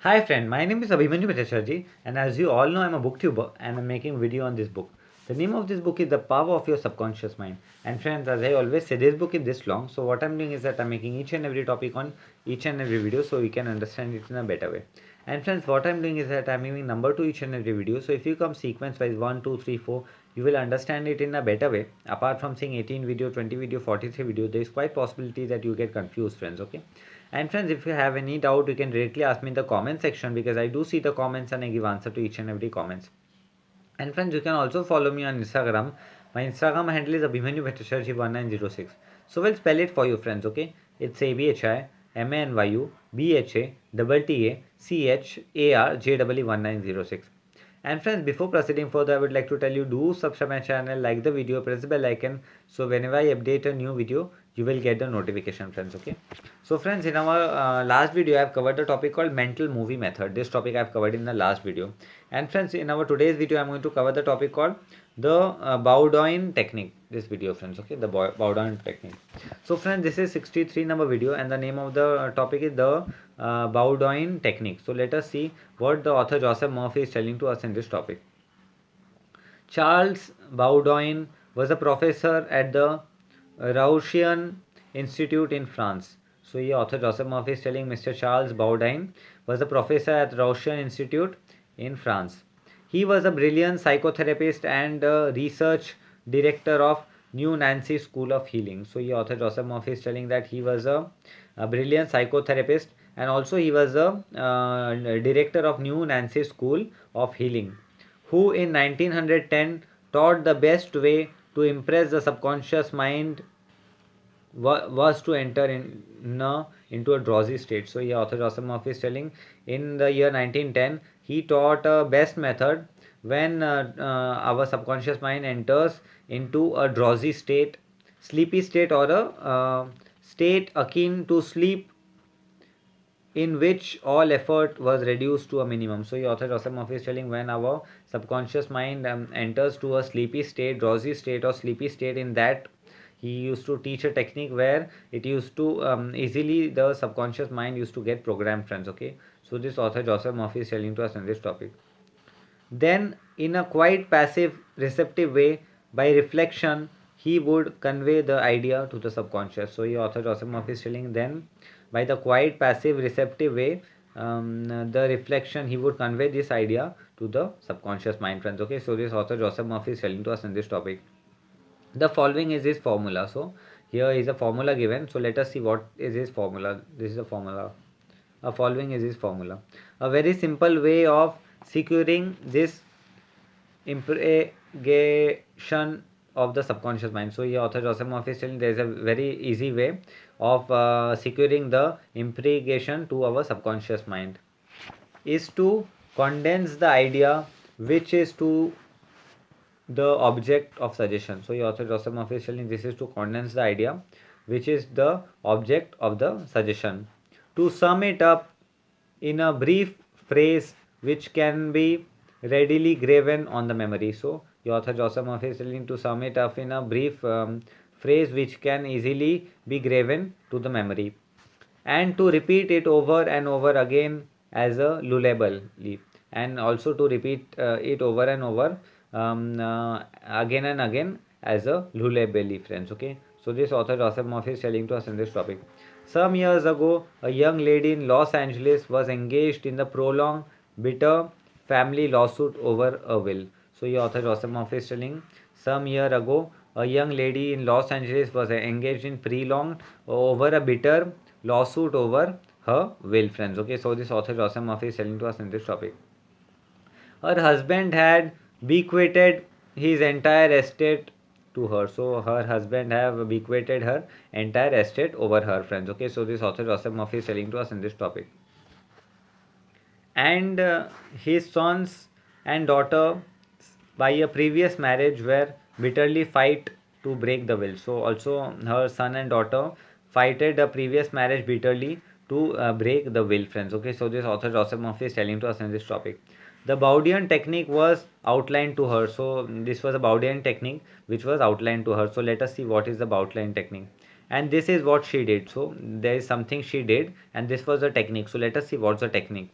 Hi friend, my name is Abhimanyu Bhattacharjee and as you all know I'm a booktuber and I'm making video on this book. The name of this book is The Power of Your Subconscious Mind. And friends, as I always say, this book is this long, so what I'm doing is that I'm making each and every topic on each and every video so you can understand it in a better way. And friends, what I'm doing is that I'm giving number to each and every video, so if you come sequence wise 1, 2, 3, 4, you will understand it in a better way. Apart from seeing 18 video, 20 video, 43 video, there is quite possibility that you get confused friends, okay? And friends, if you have any doubt, you can directly ask me in the comment section because I do see the comments and I give answer to each and every comments. And friends, you can also follow me on Instagram. My Instagram handle is Abhimanyu Bhattacharjee1906. So we'll spell it for you friends, okay? It's ABHIMANYUBHATTACHARJEE1906. And friends, before proceeding further, I would like to tell you, do subscribe my channel, like the video, press the bell icon. So whenever I update a new video, you will get the notification friends, okay? So friends, in our last video, I have covered the topic called mental movie method. This topic I have covered in the last video. And friends, in our today's video, I'm going to cover the topic called the baudoin technique. This video friends, okay, the baudoin technique. So friends, this is 63 number video and the name of the topic is the baudoin technique. So let us see what the author Joseph Murphy is telling to us in this topic. Charles Baudoin was a professor at the Rauchian Institute in France. So here author Joseph Murphy is telling Mr. Charles Baudoin was a professor at Rauchian Institute in France. He was a brilliant psychotherapist and research director of New Nancy School of Healing. So here author Joseph Murphy is telling that he was a brilliant psychotherapist and also he was a director of New Nancy School of Healing, who in 1910 taught the best way to impress the subconscious mind was to enter into a drowsy state. So here author Joseph Murphy is telling in the year 1910 he taught a best method when our subconscious mind enters into a drowsy state, sleepy state, or a state akin to sleep in which all effort was reduced to a minimum. So, the author Joseph Murphy is telling when our subconscious mind enters to a sleepy state, drowsy state, or sleepy state, in that he used to teach a technique where it used to easily the subconscious mind used to get programmed, friends. Okay, so this author Joseph Murphy is telling to us in this topic. Then, in a quite passive, receptive way, by reflection, he would convey the idea to the subconscious. So, the author Joseph Murphy is telling then, by the quiet, passive, receptive way, the reflection, he would convey this idea to the subconscious mind, friends. Okay, so this author Joseph Murphy is telling to us in this topic. The following is his formula. So, here is a formula given. So, let us see what is his formula. This is a formula. Following is his formula. A very simple way of securing this impregation of the subconscious mind. So here author Joseph Murphy is telling there is a very easy way of securing the impregation to our subconscious mind is to condense the idea which is to the object of suggestion. So here author Joseph Murphy is telling this is to condense the idea which is the object of the suggestion. To sum it up in a brief phrase which can be readily graven on the memory. So, the author Joseph Murphy is telling to sum it up in a brief phrase which can easily be graven to the memory, and to repeat it over and over again as a lullaby, and also to repeat it over and over again and again as a lullaby, friends. Okay, so this author Joseph Murphy is telling to us in this topic. Some years ago, a young lady in Los Angeles was engaged in the prolonged, bitter family lawsuit over a will. So, the author Joseph Murphy is telling some year ago, a young lady in Los Angeles was engaged in prolonged over a bitter lawsuit over her will, friends. Okay, so this author Joseph Murphy is telling to us in this topic. Her husband had bequeathed his entire estate to her. So her husband have bequeathed her entire estate over her, friends. Okay, so this author Joseph Murphy is telling to us in this topic. And his sons and daughter by a previous marriage were bitterly fight to break the will. So also her son and daughter fighted a previous marriage bitterly to break the will, friends. Okay, so this author Joseph Murphy is telling to us in this topic. The Baudian technique was outlined to her. So this was a Baudian technique which was outlined to her. So let us see what is the Baudian technique. And this is what she did. So there is something she did and this was the technique. So let us see what's the technique.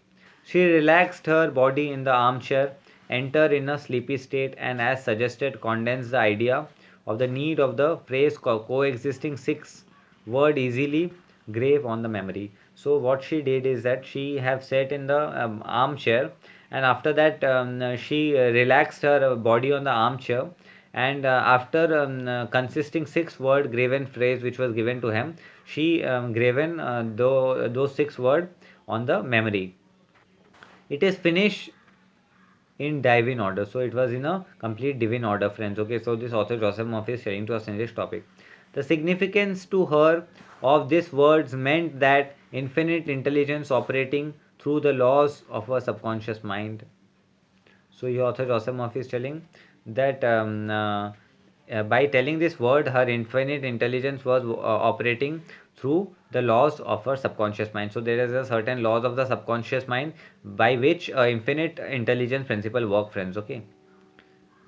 She relaxed her body in the armchair, entered in a sleepy state, and as suggested, condensed the idea of the need of the phrase coexisting six word easily grave on the memory. So what she did is that she have sat in the armchair, and after that she relaxed her body on the armchair, and after consisting six word graven phrase which was given to him, she graven those six word on the memory. It is finished in divine order. So it was in a complete divine order, friends. Okay, so this author Joseph Murphy is sharing to us in this topic. The significance to her of these words meant that infinite intelligence operating through the laws of a subconscious mind. So your author Joseph Murphy is telling that by telling this word, her infinite intelligence was operating through the laws of her subconscious mind. So there is a certain laws of the subconscious mind by which infinite intelligence principle work, friends. Okay,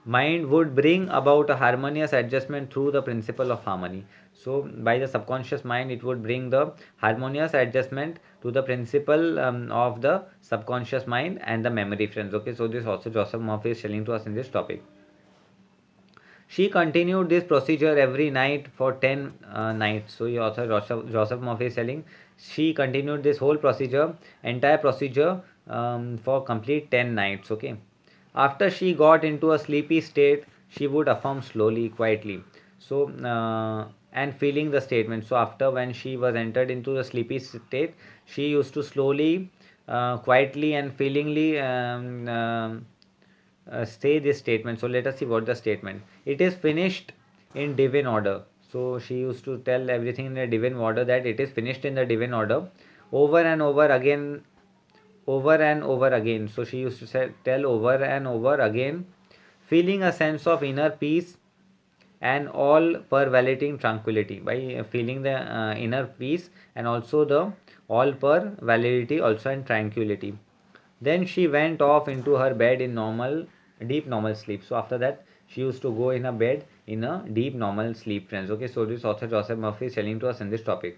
mind would bring about a harmonious adjustment through the principle of harmony. So by the subconscious mind it would bring the harmonious adjustment to the principle of the subconscious mind and the memory, friends. Okay, so this also Joseph Murphy is telling to us in this topic. She continued this procedure every night for 10 nights. So, the author Joseph Murphy is telling she continued this whole procedure, entire procedure for complete 10 nights. Okay. After she got into a sleepy state, she would affirm slowly, quietly. So, and feeling the statement. So, after when she was entered into the sleepy state, she used to slowly, quietly, and feelingly say this statement. So let us see what the statement. It is finished in divine order. So she used to tell everything in the divine order, that it is finished in the divine order, over and over again, over and over again. So she used to tell over and over again, feeling a sense of inner peace and all pervading tranquility. By feeling the inner peace and also the all pervadity also and tranquility. Then she went off into her bed in deep normal sleep. So after that, she used to go in a bed in a deep normal sleep, friends. Okay, so this author Joseph Murphy is telling to us in this topic.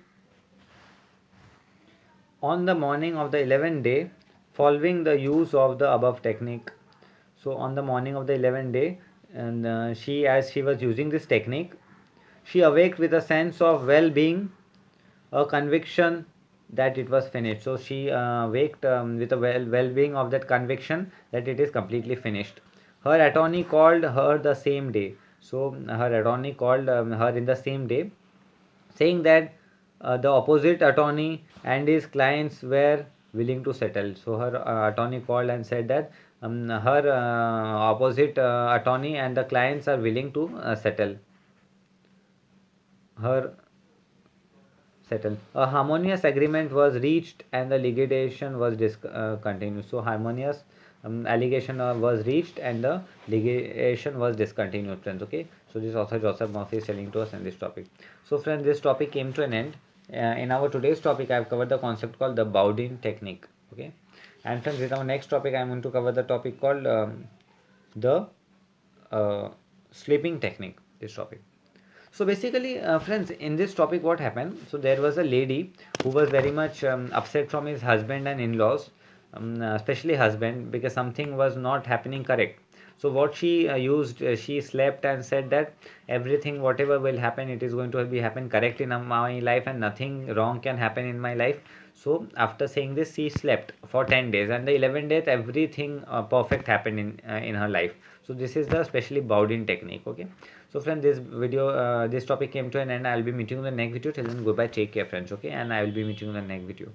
On the morning of the 11th day, following the use of the above technique. So on the morning of the 11th day, and as she was using this technique, she awaked with a sense of well-being, a conviction that it was finished. So she waked with a well-being of that conviction that it is completely finished. Her attorney called her the same day. So her attorney called her in the same day, saying that the opposite attorney and his clients were willing to settle. So her attorney called and said that her opposite attorney and the clients are willing to her settle. A harmonious agreement was reached and the litigation was continued. So harmonious allegation was reached and the litigation was discontinued, friends. Okay. So this author Joseph Murphy is telling to us in this topic. So friends, this topic came to an end. In our today's topic, I have covered the concept called the baudoin technique. Okay. And friends, in our next topic, I am going to cover the topic called the sleeping technique. This topic. So basically, friends, in this topic, what happened? So there was a lady who was very much upset from his husband and in-laws, especially husband, because something was not happening correct. So what she used, she slept and said that everything, whatever will happen, it is going to be happen correct in my life, and nothing wrong can happen in my life. So after saying this, she slept for 10 days, and the 11th day, everything perfect happened in her life. So this is the specially bowed-in technique. Okay. So friends, this topic came to an end. I'll be meeting you in the next video. Till then, goodbye. Take care, friends. Okay, and I will be meeting you in the next video.